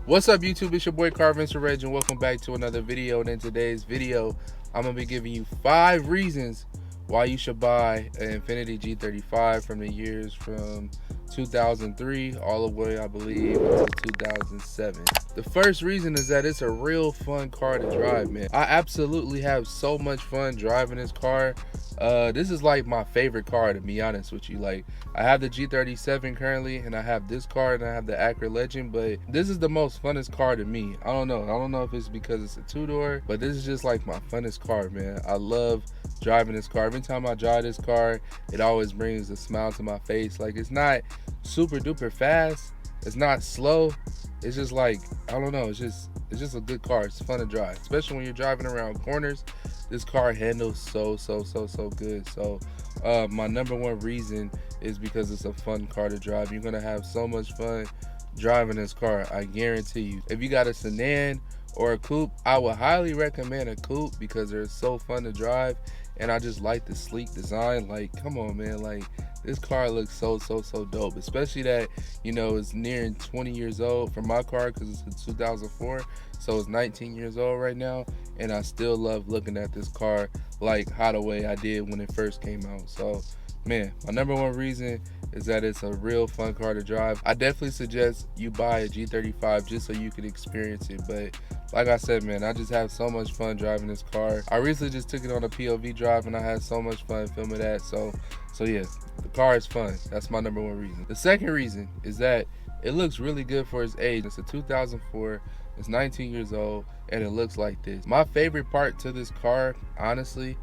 What's up, YouTube? It's your boy Carvin's Reg, and welcome back to another video. And in today's video, I'm gonna be giving you 5 reasons why you should buy an Infiniti G35 from the years from 2003 all the way, I believe, until 2007. The first reason is that it's a real fun car to drive, man. I absolutely have so much fun driving this car. This is like my favorite car, to be honest with you. Like, I have the G37 currently, and I have this car, and I have the Acura Legend, but this is the most funnest car to me. I don't know if it's because it's a two-door, but this is just like my funnest car, man. I love driving this car. Every time I drive this car, it always brings a smile to my face. Like, it's not super duper fast, it's not slow, it's just like, I don't know, it's just a good car. It's fun to drive, especially when you're driving around corners. This car handles so good. So my number one reason is because it's a fun car to drive. You're gonna have so much fun driving this car, I guarantee you. If you got a sedan or a coupe, I would highly recommend a coupe because they're so fun to drive, and I just like the sleek design. Like, come on, man, like, this car looks so dope, especially that, you know, it's nearing 20 years old for my car because it's a 2004, so it's 19 years old right now, and I still love looking at this car like how the way I did when it first came out. So, man, my number one reason is that it's a real fun car to drive. I definitely suggest you buy a G35 just so you can experience it. But like I said, man, I just have so much fun driving this car. I recently just took it on a POV drive, and I had so much fun filming that. So yeah, the car is fun. That's my number one reason. The second reason is that it looks really good for its age. It's a 2004, it's 19 years old, and it looks like this. My favorite part to this car, honestly,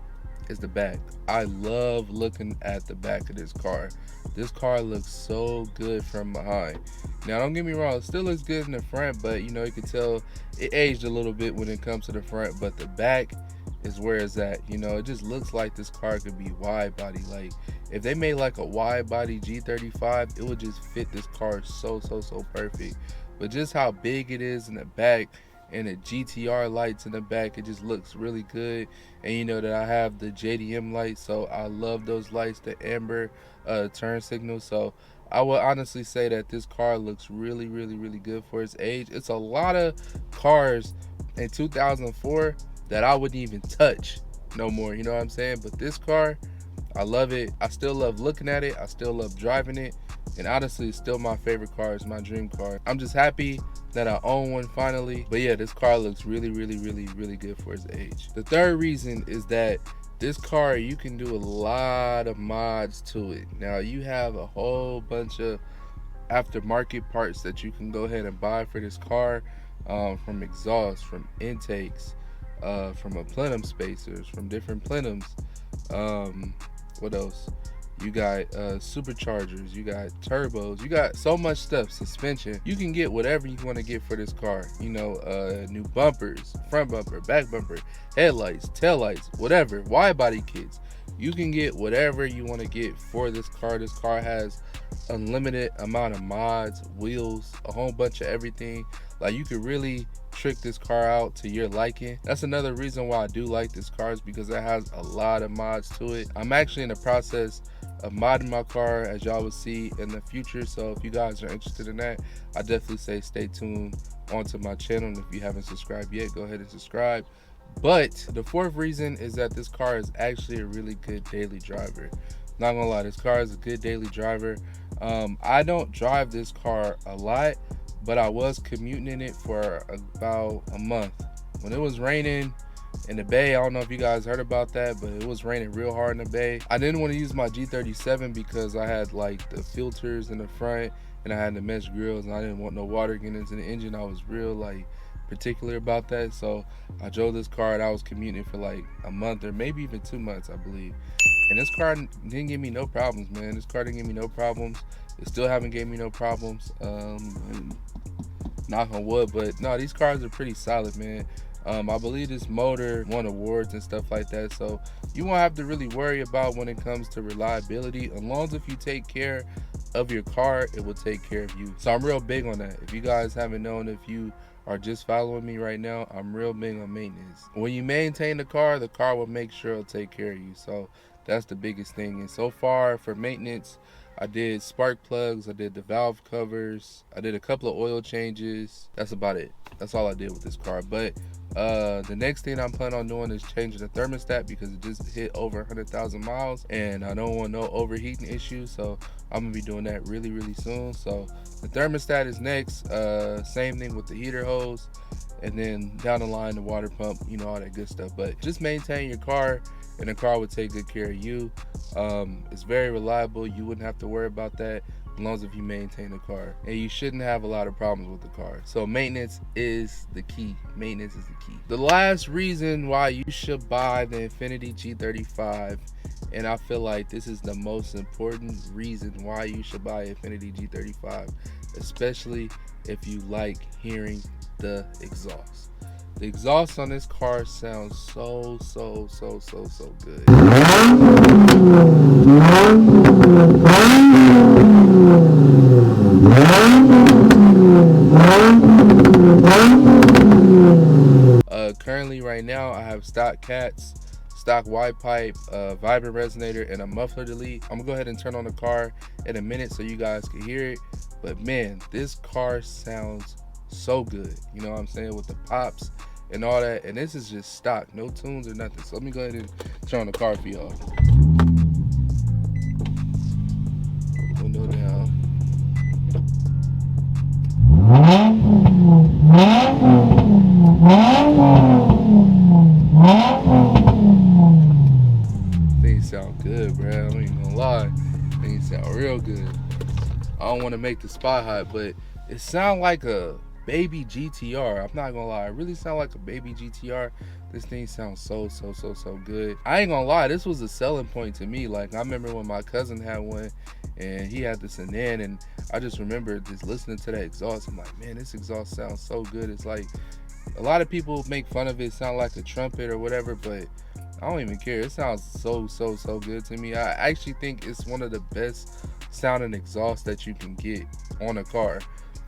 is the back. I love looking at the back of this car. This car looks so good from behind. Now, don't get me wrong, it still looks good in the front, but you know, you can tell it aged a little bit when it comes to the front, but the back is where it's at. You know, it just looks like this car could be wide body. Like, if they made like a wide body G35, it would just fit this car so perfect. But just how big it is in the back, and the GTR lights in the back, it just looks really good. And you know that I have the JDM lights, so I love those lights, the amber turn signal. So I would honestly say that this car looks really good for its age. It's a lot of cars in 2004 that I wouldn't even touch no more, you know what I'm saying? But this car, I love it. I still love looking at it, I still love driving it, and honestly, it's still my favorite car. It's my dream car. I'm just happy that I own one finally. But yeah, this car looks really good for its age. The third reason is that this car, you can do a lot of mods to it. Now, you have a whole bunch of aftermarket parts that you can go ahead and buy for this car, from exhaust, from intakes, from a plenum spacers, from different plenums. What else? You got superchargers, you got turbos, you got so much stuff, suspension. You can get whatever you want to get for this car. You know, new bumpers, front bumper, back bumper, headlights, tail lights, whatever, wide body kits. You can get whatever you want to get for this car. This car has unlimited amount of mods, wheels, a whole bunch of everything. Like, you could really trick this car out to your liking. That's another reason why I do like this car, is because it has a lot of mods to it. I'm actually in the process of modding my car, as y'all will see in the future. So if you guys are interested in that, I definitely say stay tuned onto my channel. And if you haven't subscribed yet, go ahead and subscribe. But the fourth reason is that this car is actually a really good daily driver. Not gonna lie, this car is a good daily driver. I don't drive this car a lot, but I was commuting in it for about a month. When it was raining in the Bay, I don't know if you guys heard about that, but it was raining real hard in the Bay. I didn't want to use my G37 because I had like the filters in the front, and I had the mesh grills, and I didn't want no water getting into the engine. I was real like particular about that. So I drove this car, and I was commuting for like a month or maybe even 2 months, I believe. And this car didn't give me no problems, man. This car didn't give me no problems. It still haven't gave me no problems. Knock on wood, but no, these cars are pretty solid, man. I believe this motor won awards and stuff like that, so you won't have to really worry about when it comes to reliability. As long as if you take care of your car, it will take care of you. So I'm real big on that. If you guys haven't known, if you are just following me right now, I'm real big on maintenance. When you maintain the car will make sure it'll take care of you. So that's the biggest thing. And so far for maintenance, I did spark plugs, I did the valve covers, I did a couple of oil changes. That's about it. That's all I did with this car. But the next thing I'm planning on doing is changing the thermostat because it just hit over 100,000 miles and I don't want no overheating issues. So I'm gonna be doing that really soon. So the thermostat is next. Same thing with the heater hose, and then down the line the water pump, you know, all that good stuff. But just maintain your car and the car will take good care of you. It's very reliable. You wouldn't have to worry about that as long as if you maintain the car, and you shouldn't have a lot of problems with the car. So maintenance is the key. Maintenance is the key. The last reason why you should buy the Infiniti G35, and I feel like this is the most important reason why you should buy Infiniti G35, especially if you like hearing the exhaust. The exhaust on this car sounds so good. Currently right now I have stock cats, stock wide pipe, vibrant resonator, and a muffler delete. I'm gonna go ahead and turn on the car in a minute so you guys can hear it. But man, this car sounds so good, you know what I'm saying, with the pops and all that. And this is just stock, no tunes or nothing. So let me go ahead and turn on the car for y'all. Window down. Things sound good, bro. I ain't gonna lie. Things sound real good. I don't want to make the spot hot, but it sound like a baby GTR. I'm not gonna lie, it really sound like a baby GTR. This thing sounds so good. I ain't gonna lie, this was a selling point to me. Like, I remember when my cousin had one and he had the sedan, and I just remember just listening to that exhaust. I'm like, man, this exhaust sounds so good. It's like, a lot of people make fun of it, sound like a trumpet or whatever, but I don't even care. It sounds so good to me. I actually think it's one of the best sounding exhaust that you can get on a car.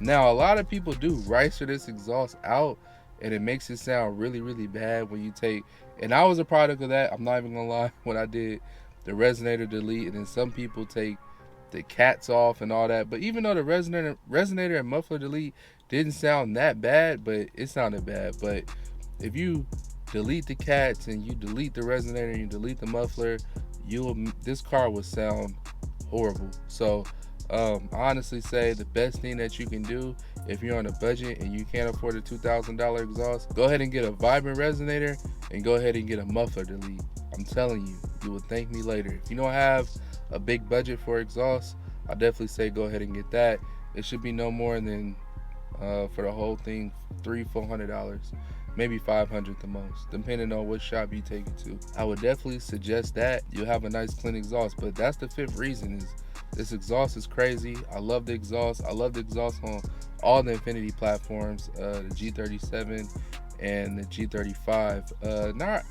Now, a lot of people do ricer this exhaust out, and it makes it sound really bad when you take, and I was a product of that, I'm not even gonna lie, when I did the resonator delete, and then some people take the cats off and all that. But even though the resonator and muffler delete didn't sound that bad, but it sounded bad. But if you delete the cats and you delete the resonator and you delete the muffler, this car will sound horrible. So I honestly say the best thing that you can do if you're on a budget and you can't afford a $2,000 exhaust, go ahead and get a vibrant resonator and go ahead and get a muffler delete. I'm telling you, you will thank me later. If you don't have a big budget for exhaust, I definitely say go ahead and get that. It should be no more than for the whole thing $300-400, maybe $500 the most, depending on what shop you take it to. I would definitely suggest that. You'll have a nice clean exhaust. But that's the fifth reason, is this exhaust is crazy. I love the exhaust. I love the exhaust on all the Infiniti platforms, the G37 and the G35. Not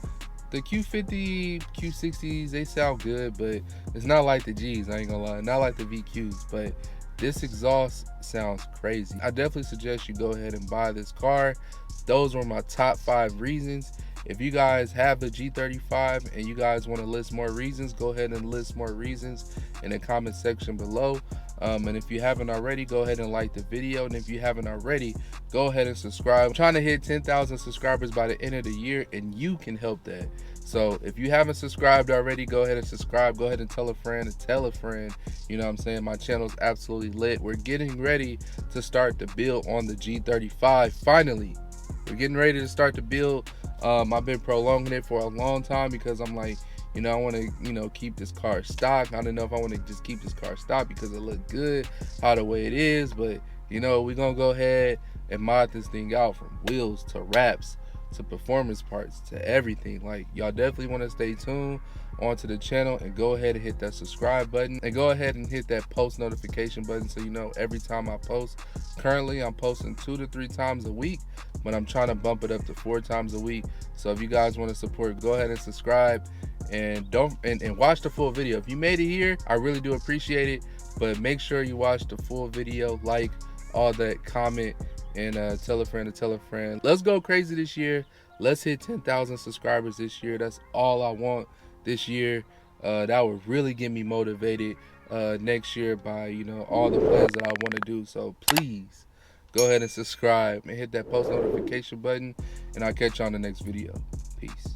the Q50, Q60s, they sound good, but it's not like the Gs, I ain't gonna lie. Not like the VQs, but this exhaust sounds crazy. I definitely suggest you go ahead and buy this car. Those were my top 5 reasons. If you guys have the G35 and you guys want to list more reasons, go ahead and list more reasons in the comment section below. And if you haven't already, go ahead and like the video. And if you haven't already, go ahead and subscribe. I'm trying to hit 10,000 subscribers by the end of the year, and you can help that. So if you haven't subscribed already, go ahead and subscribe. Go ahead and tell a friend and tell a friend. You know what I'm saying? My channel's absolutely lit. We're getting ready to start the build on the G35. Finally, we're getting ready to start the build. I've been prolonging it for a long time because I'm like, you know, I want to, you know, keep this car stock. I don't know if I want to just keep this car stock because it look good how the way it is, but you know, we're gonna go ahead and mod this thing out from wheels to wraps to performance parts to everything. Like, y'all definitely want to stay tuned onto the channel and go ahead and hit that subscribe button and go ahead and hit that post notification button so you know every time I post. Currently I'm posting 2 to 3 times a week, but I'm trying to bump it up to 4 times a week. So if you guys want to support, go ahead and subscribe and watch the full video. If you made it here, I really do appreciate it, but make sure you watch the full video, like all that, comment, and tell a friend to tell a friend. Let's go crazy this year. Let's hit 10,000 subscribers this year. That's all I want this year. That would really get me motivated next year by, you know, all the plans that I want to do. So please go ahead and subscribe and hit that post notification button, and I'll catch you on the next video. Peace.